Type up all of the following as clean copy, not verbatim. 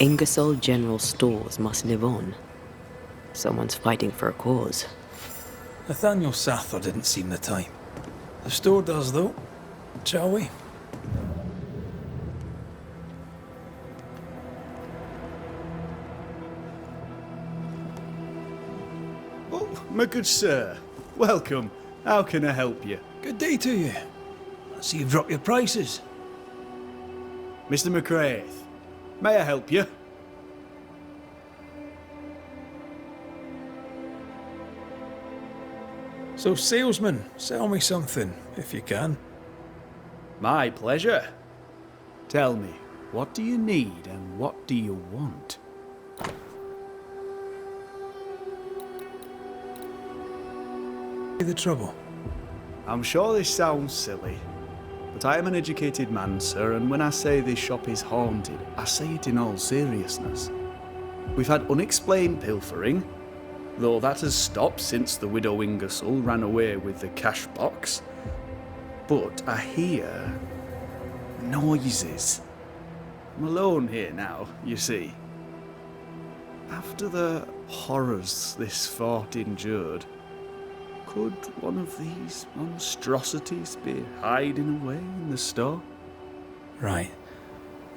Ingersoll General Stores must live on. Someone's fighting for a cause. Nathaniel Sather didn't seem the type. The store does, though. Shall we? Oh, my good sir. Welcome. How can I help you? Good day to you. I see you've dropped your prices. Mr. McCraith, may I help you? So, salesman, sell me something, if you can. My pleasure. Tell me, what do you need and what do you want? The trouble. I'm sure this sounds silly, but I am an educated man, sir, and when I say this shop is haunted, I say it in all seriousness. We've had unexplained pilfering, though that has stopped since the widow Ingersoll ran away with the cash box. But I hear noises. I'm alone here now, you see. After the horrors this fort endured, could one of these monstrosities be hiding away in the store? Right.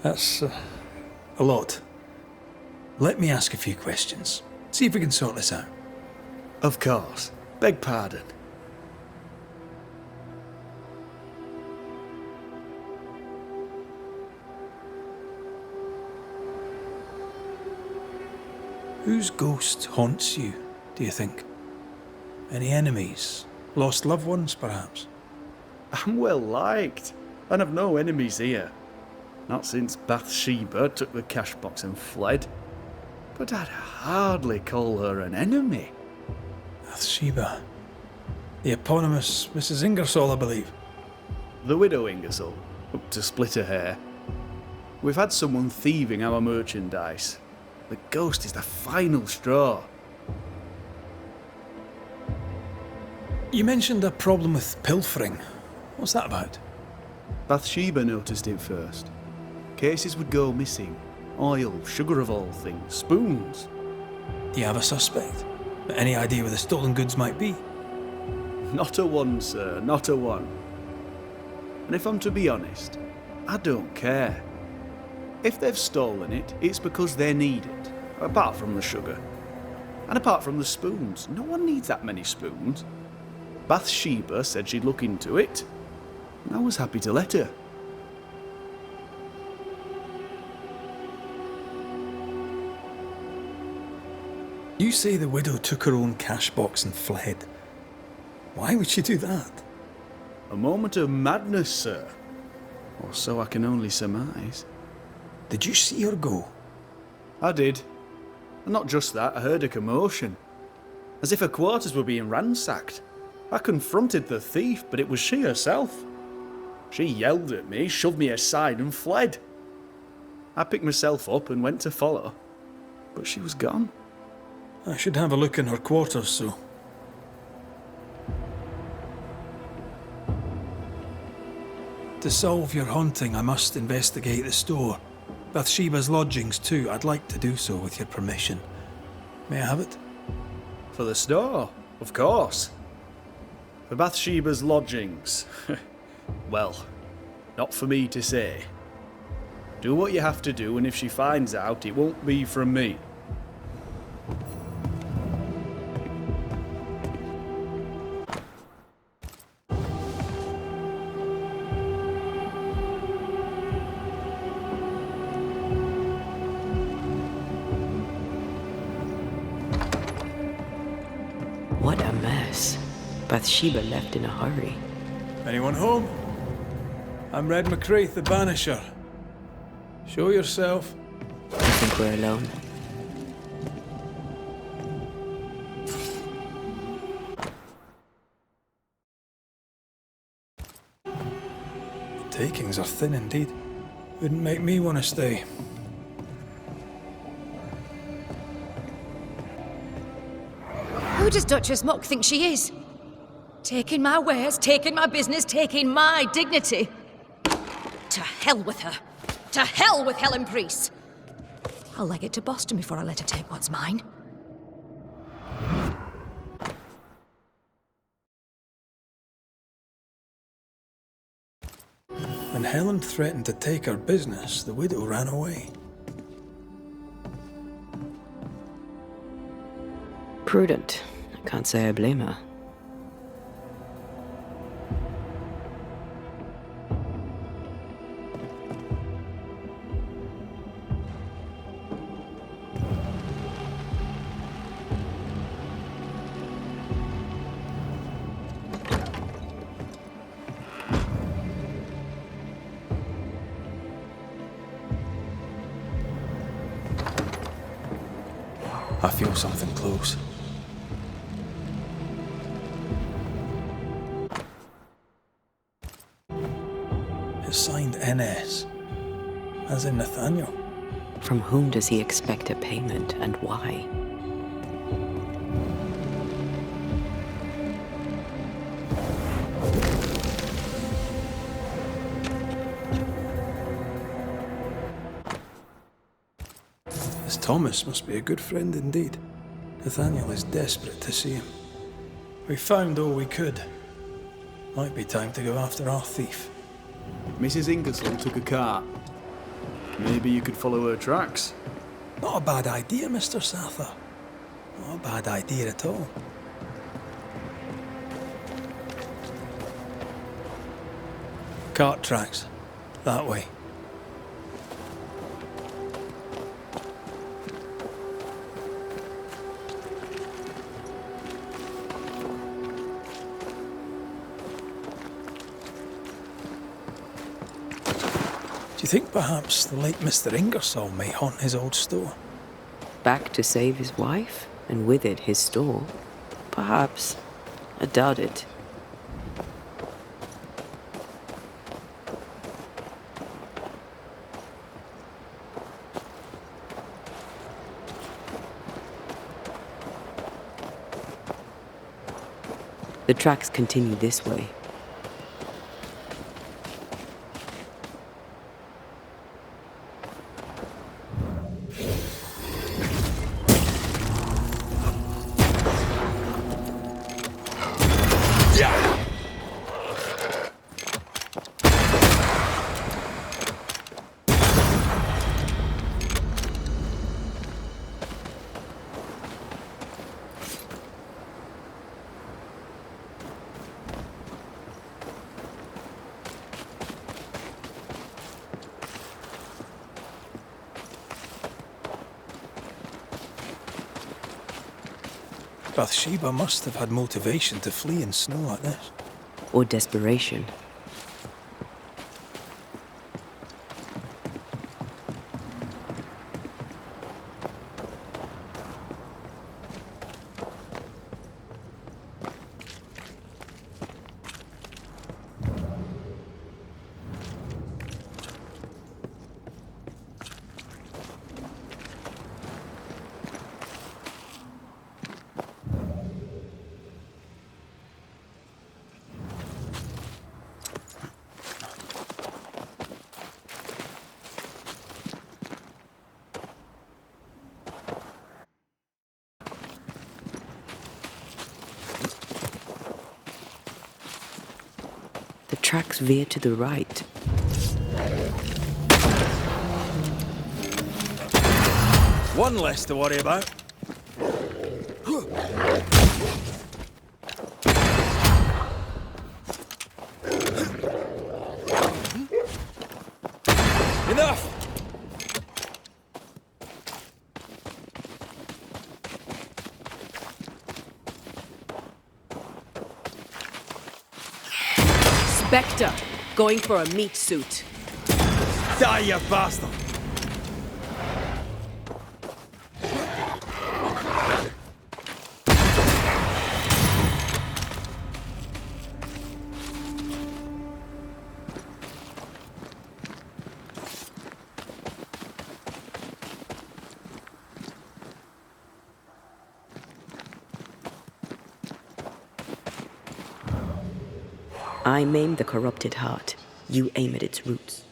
That's a lot. Let me ask a few questions. See if we can sort this out. Of course. Beg pardon. Whose ghost haunts you, do you think? Any enemies? Lost loved ones, perhaps? I'm well liked, and I've no enemies here. Not since Bathsheba took the cash box and fled. But I'd hardly call her an enemy. Bathsheba. The eponymous Mrs. Ingersoll, I believe. The widow Ingersoll, up to split her hair. We've had someone thieving our merchandise. The ghost is the final straw. You mentioned a problem with pilfering. What's that about? Bathsheba noticed it first. Cases would go missing. Oil, sugar of all things, spoons. Do you have a suspect? Any idea where the stolen goods might be? Not a one, sir, not a one. And if I'm to be honest, I don't care. If they've stolen it, it's because they need it. Apart from the sugar. And apart from the spoons. No one needs that many spoons. Bathsheba said she'd look into it, and I was happy to let her. You say the widow took her own cash box and fled. Why would she do that? A moment of madness, sir. Or so I can only surmise. Did you see her go? I did. And not just that, I heard a commotion. As if her quarters were being ransacked. I confronted the thief, but it was she herself. She yelled at me, shoved me aside and fled. I picked myself up and went to follow, but she was gone. I should have a look in her quarters, so. To solve your haunting, I must investigate the store. Bathsheba's lodgings too. I'd like to do so with your permission. May I have it? For the store, of course. For Bathsheba's lodgings. Well, not for me to say. Do what you have to do, and if she finds out, it won't be from me. What a mess. Bathsheba left in a hurry. Anyone home? I'm Red McCraith, the Banisher. Show yourself. I think we're alone. The takings are thin indeed. Wouldn't make me want to stay. Who does Duchess Mock think she is? Taking my wares, taking my business, taking my dignity. To hell with her. To hell with Helen Priest. I'll leg it to Boston before I let her take what's mine. When Helen threatened to take her business, the widow ran away. Prudent. I can't say I blame her. I feel something close. It's signed NS, as in Nathaniel. From whom does he expect a payment, and why? This Thomas must be a good friend indeed. Nathaniel is desperate to see him. We found all we could. Might be time to go after our thief. Mrs. Ingersoll took a cart. Maybe you could follow her tracks. Not a bad idea, Mr. Sather. Not a bad idea at all. Cart tracks. That way. Do you think perhaps the late Mr. Ingersoll may haunt his old store? Back to save his wife, and with it his store? Perhaps. I doubt it. The tracks continue this way. Bathsheba must have had motivation to flee in snow like this. Or desperation. The tracks veer to the right. One less to worry about. Enough! Spectre, going for a meat suit. Die, you bastard! I maim the corrupted heart. You aim at its roots.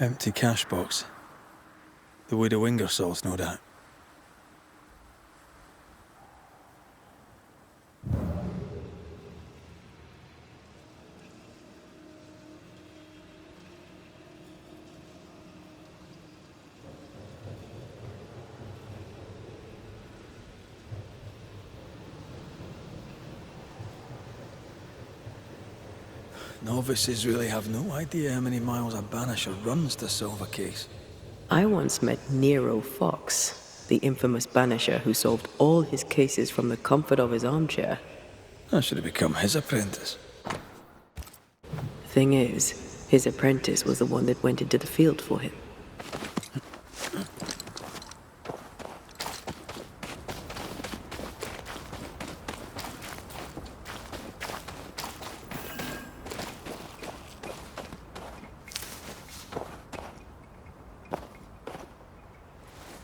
Empty cash box. The widow Ingersoll's, no doubt. Novices really have no idea how many miles a Banisher runs to solve a case. I once met Nero Fox, the infamous Banisher who solved all his cases from the comfort of his armchair. I should have become his apprentice. Thing is, his apprentice was the one that went into the field for him.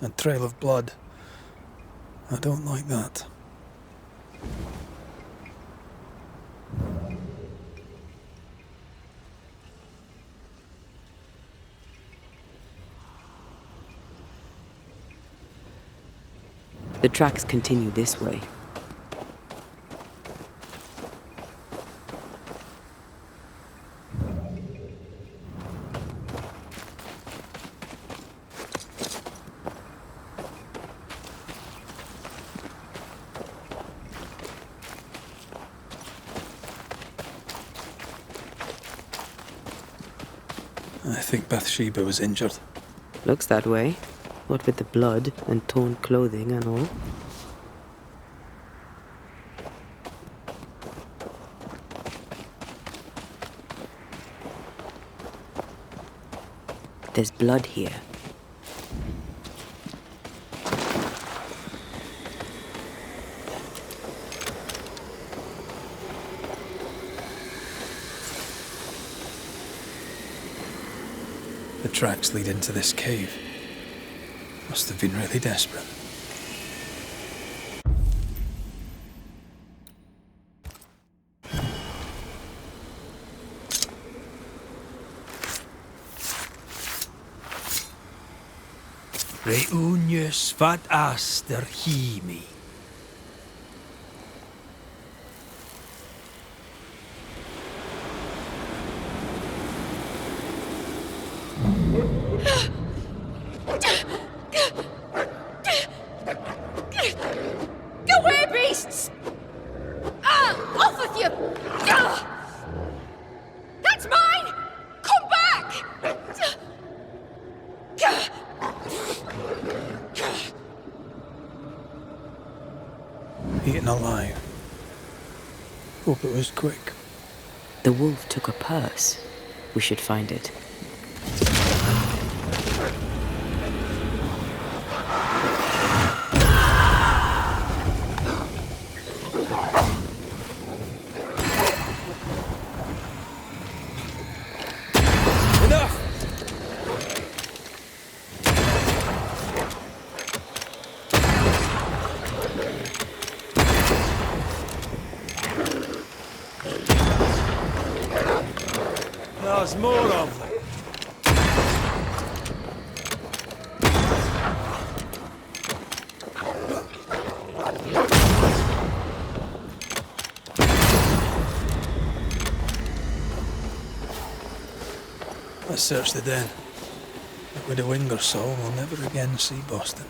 A trail of blood. I don't like that. The tracks continue this way. I think Bathsheba was injured. Looks that way. What with the blood and torn clothing and all. There's blood here. The tracks lead into this cave. Must have been really desperate. Reunius vat aster himi. Go away, beasts! Off with you! That's mine! Come back! Eaten alive. Hope it was quick. The wolf took a purse. We should find it. Enough! There's more of them. Let's search the den. The widow Ingersoll will never again see Boston.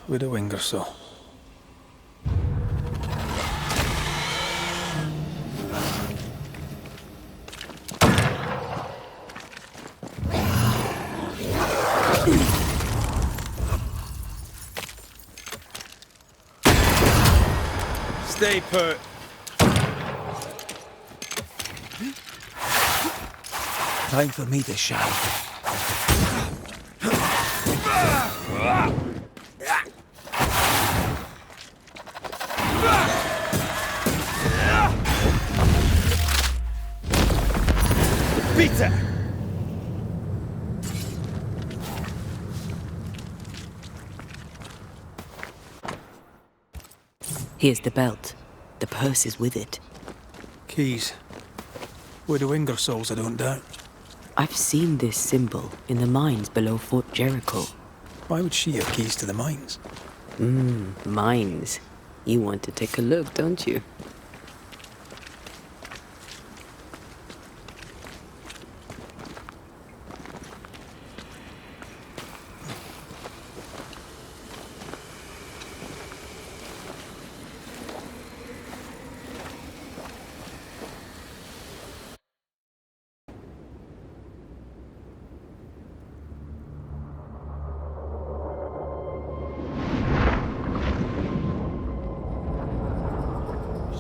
Widow Ingersoll. Stay put. Time for me to shine. Peter! Here's the belt. The purse is with it. Keys. Widow Ingersoll's, I don't doubt. I've seen this symbol in the mines below Fort Jericho. Why would she have keys to the mines? Mines. You want to take a look, don't you?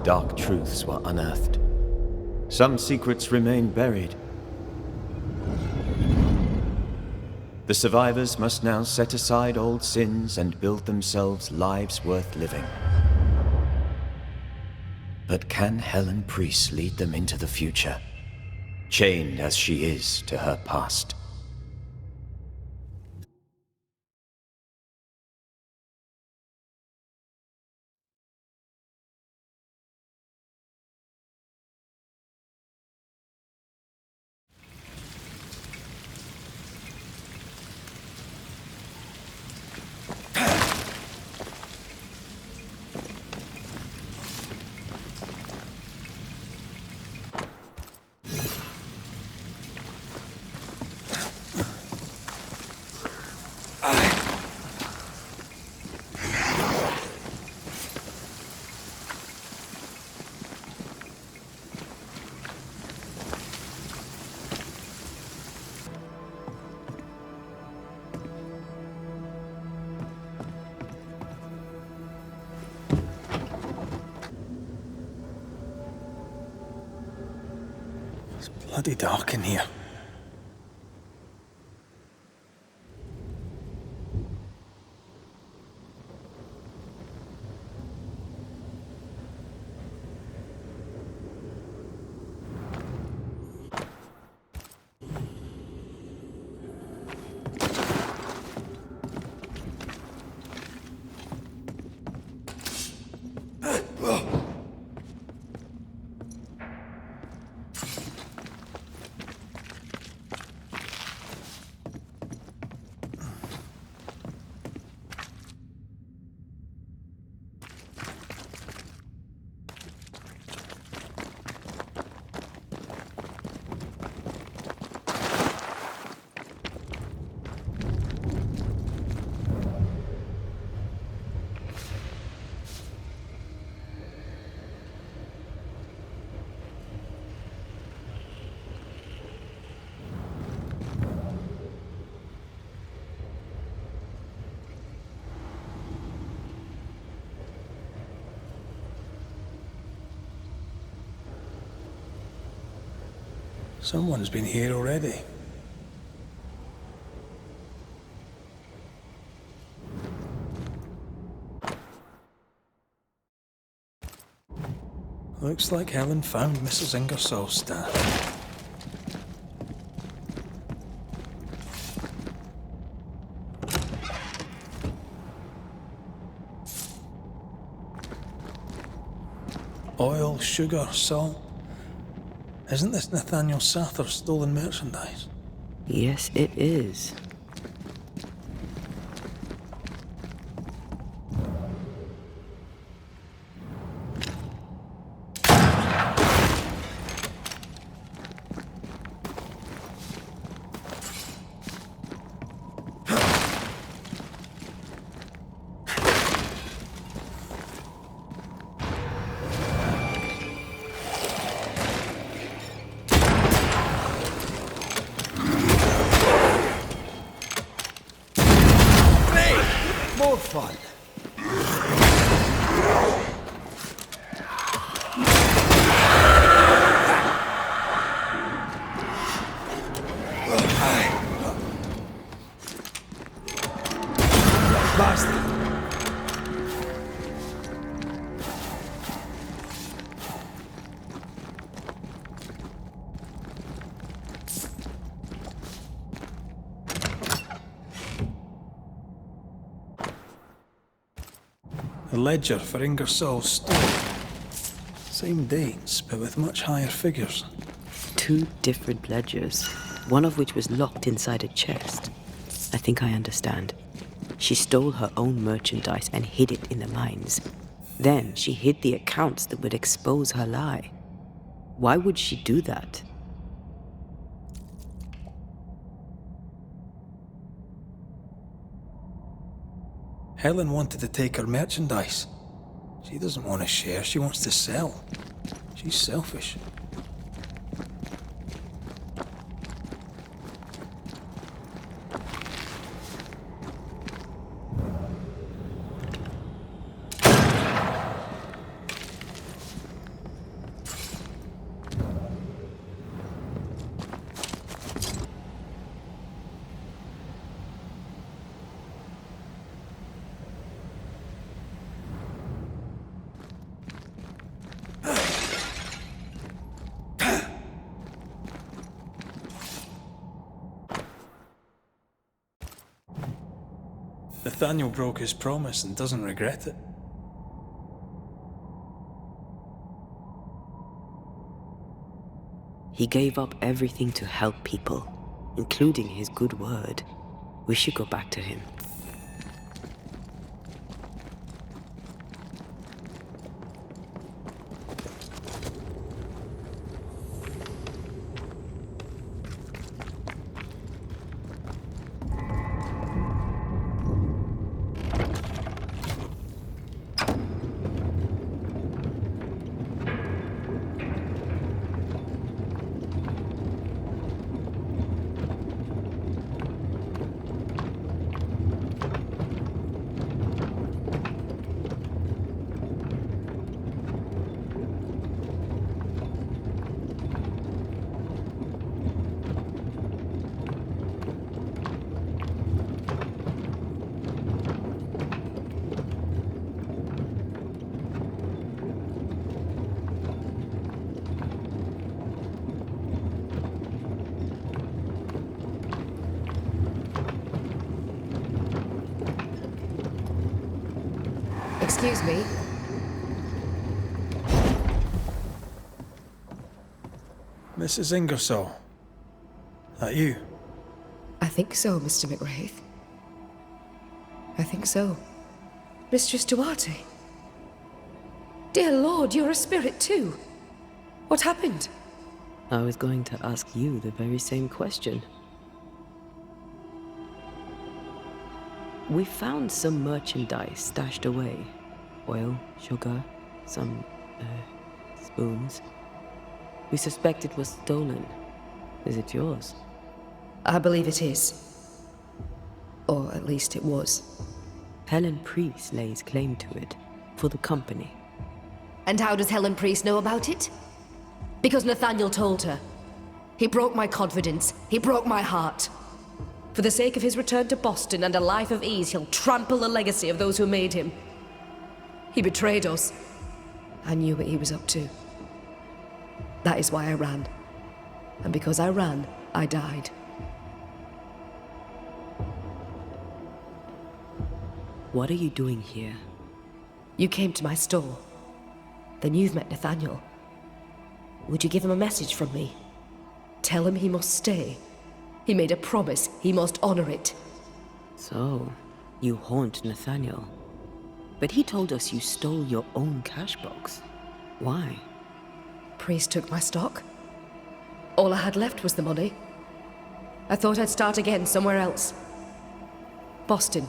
Dark truths were unearthed. Some secrets remain buried. The survivors must now set aside old sins and build themselves lives worth living. But can Helen Priest lead them into the future, chained as she is to her past? Bloody dark in here. Someone's been here already. Looks like Helen found Mrs. Ingersoll's staff. Oil, sugar, salt. Isn't this Nathaniel Sather's stolen merchandise? Yes, it is. More fun. The ledger for Ingersoll's store. Same dates, but with much higher figures. 2 different ledgers, one of which was locked inside a chest. I think I understand. She stole her own merchandise and hid it in the mines. Then she hid the accounts that would expose her lie. Why would she do that? Helen wanted to take her merchandise. She doesn't want to share, she wants to sell. She's selfish. Nathaniel broke his promise and doesn't regret it. He gave up everything to help people, including his good word. We should go back to him. Excuse me. Mrs. Ingersoll. That you? I think so, Mr. McWraith. I think so. Mistress Duarte. Dear Lord, you're a spirit too. What happened? I was going to ask you the very same question. We found some merchandise stashed away. Oil, sugar, some, spoons. We suspect it was stolen. Is it yours? I believe it is. Or at least it was. Helen Priest lays claim to it, for the company. And how does Helen Priest know about it? Because Nathaniel told her. He broke my confidence. He broke my heart. For the sake of his return to Boston and a life of ease, he'll trample the legacy of those who made him. He betrayed us. I knew what he was up to. That is why I ran. And because I ran, I died. What are you doing here? You came to my store. Then you've met Nathaniel. Would you give him a message from me? Tell him he must stay. He made a promise. He must honor it. So, you haunt Nathaniel. But he told us you stole your own cash box. Why? Priest took my stock. All I had left was the money. I thought I'd start again somewhere else. Boston.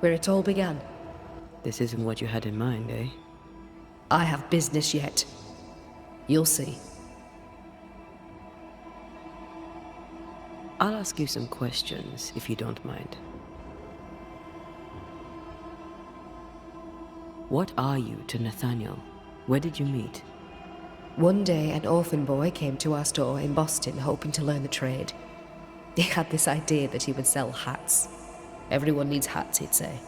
Where it all began. This isn't what you had in mind, eh? I have business yet. You'll see. I'll ask you some questions, if you don't mind. What are you to Nathaniel? Where did you meet? One day, an orphan boy came to our store in Boston hoping to learn the trade. He had this idea that he would sell hats. Everyone needs hats, he'd say.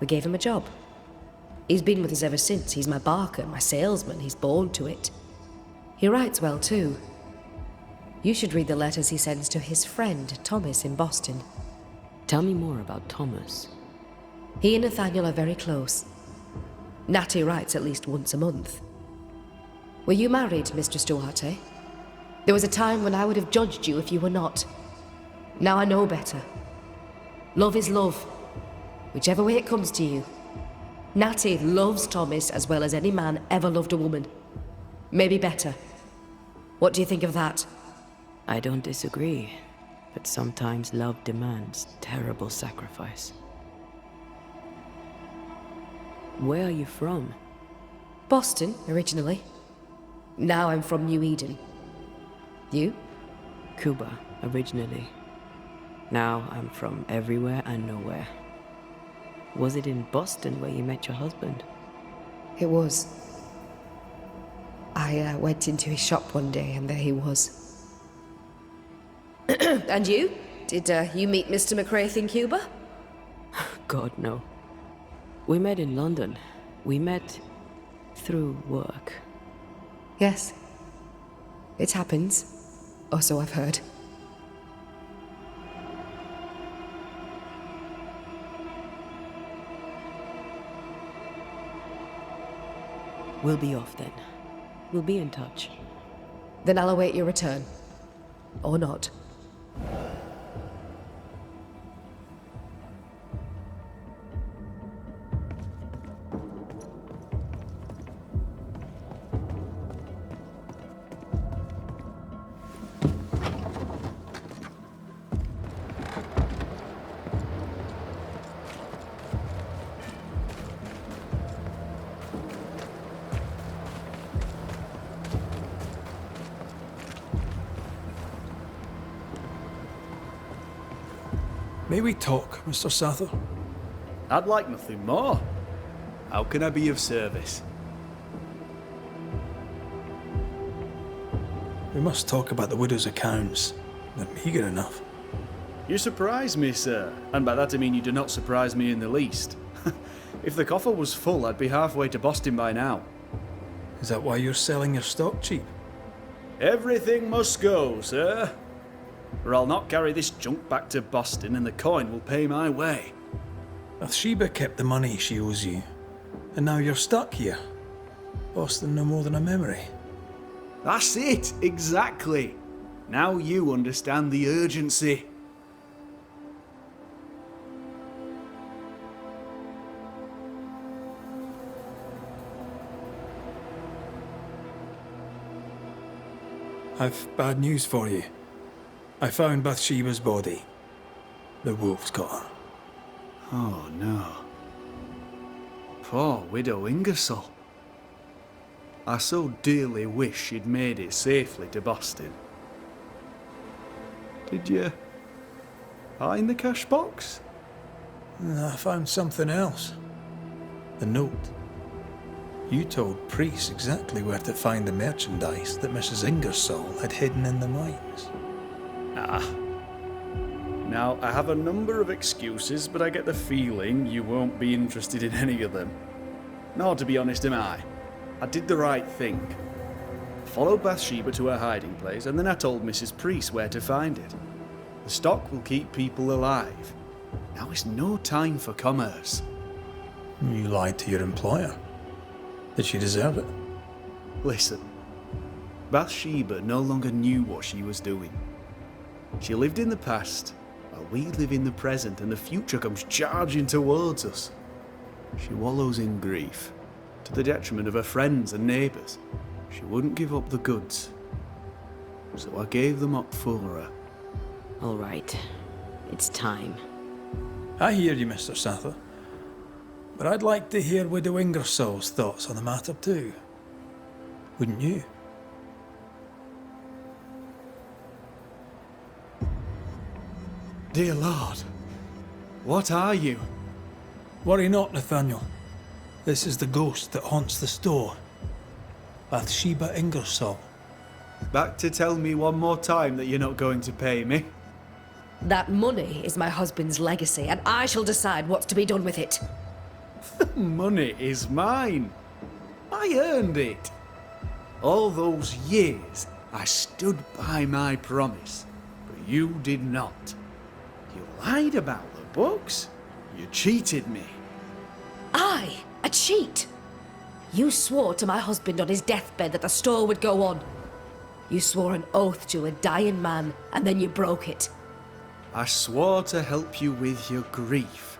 We gave him a job. He's been with us ever since. He's my barker, my salesman. He's born to it. He writes well, too. You should read the letters he sends to his friend, Thomas, in Boston. Tell me more about Thomas. He and Nathaniel are very close. Natty writes at least once a month. Were you married, Mistress Duarte? There was a time when I would have judged you if you were not. Now I know better. Love is love, whichever way it comes to you. Natty loves Thomas as well as any man ever loved a woman. Maybe better. What do you think of that? I don't disagree, but sometimes love demands terrible sacrifice. Where are you from? Boston, originally. Now I'm from New Eden. You? Cuba, originally. Now I'm from everywhere and nowhere. Was it in Boston where you met your husband? It was. I went into his shop one day and there he was. And you? Did you meet Mr. McCraith in Cuba? God, no. We met in London. We met through work. Yes. It happens. Or so I've heard. We'll be off then. We'll be in touch. Then I'll await your return. Or not. May we talk, Mr. Sather? I'd like nothing more. How can I be of service? We must talk about the widow's accounts. They're meagre enough. You surprise me, sir. And by that I mean you do not surprise me in the least. If the coffer was full, I'd be halfway to Boston by now. Is that why you're selling your stock cheap? Everything must go, sir. Or I'll not carry this junk back to Boston and the coin will pay my way. Bathsheba kept the money she owes you, and now you're stuck here. Boston no more than a memory. That's it, exactly. Now you understand the urgency. I've bad news for you. I found Bathsheba's body. The wolves got her. Oh no. Poor widow Ingersoll. I so dearly wish she'd made it safely to Boston. Did you find the cash box? I found something else. The note. You told Priest exactly where to find the merchandise that Mrs. Ingersoll had hidden in the mines. Now, I have a number of excuses, but I get the feeling you won't be interested in any of them. Nor, to be honest, am I. I did the right thing. Followed Bathsheba to her hiding place, and then I told Mrs. Priest where to find it. The stock will keep people alive. Now is no time for commerce. You lied to your employer. Did she deserve it? Listen, Bathsheba no longer knew what she was doing. She lived in the past, while we live in the present, and the future comes charging towards us. She wallows in grief, to the detriment of her friends and neighbours. She wouldn't give up the goods, so I gave them up for her. All right. It's time. I hear you, Mr. Sather. But I'd like to hear Widow Ingersoll's thoughts on the matter too. Wouldn't you? Dear Lord, what are you? Worry not, Nathaniel. This is the ghost that haunts the store. Bathsheba Ingersoll. Back to tell me one more time that you're not going to pay me? That money is my husband's legacy, and I shall decide what's to be done with it. Money is mine. I earned it. All those years, I stood by my promise, but you did not. You lied about the books. You cheated me. I? A cheat? You swore to my husband on his deathbed that the store would go on. You swore an oath to a dying man, and then you broke it. I swore to help you with your grief.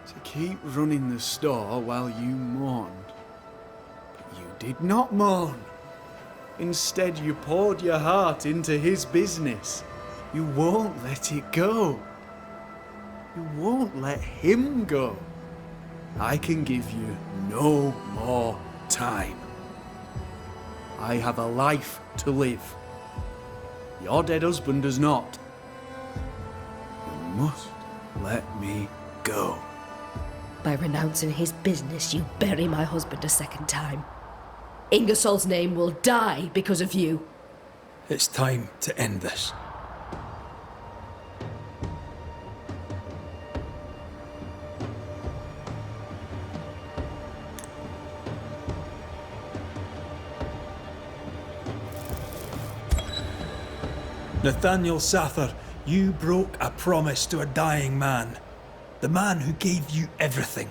To keep running the store while you mourned. But you did not mourn. Instead, you poured your heart into his business. You won't let it go. You won't let him go. I can give you no more time. I have a life to live. Your dead husband does not. You must let me go. By renouncing his business, you bury my husband a second time. Ingersoll's name will die because of you. It's time to end this. Nathaniel Sather, you broke a promise to a dying man. The man who gave you everything.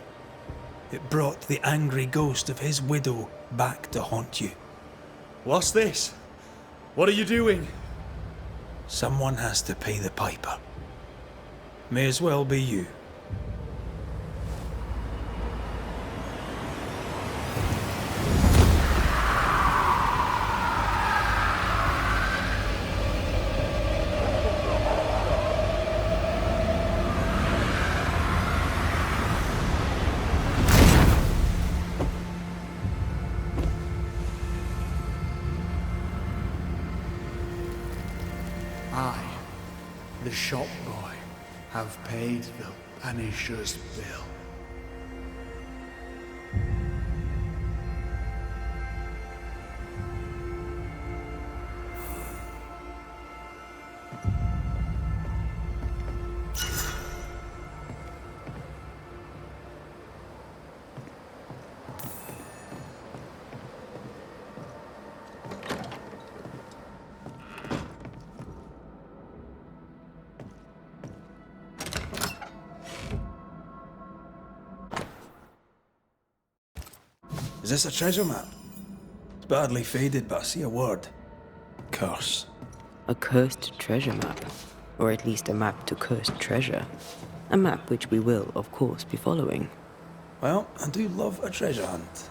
It brought the angry ghost of his widow back to haunt you. What's this? What are you doing? Someone has to pay the piper. May as well be you. I, the shop boy, have paid the Banisher's bill. Is this a treasure map? It's badly faded, but I see a word. Curse. A cursed treasure map. Or at least a map to cursed treasure. A map which we will, of course, be following. Well, I do love a treasure hunt.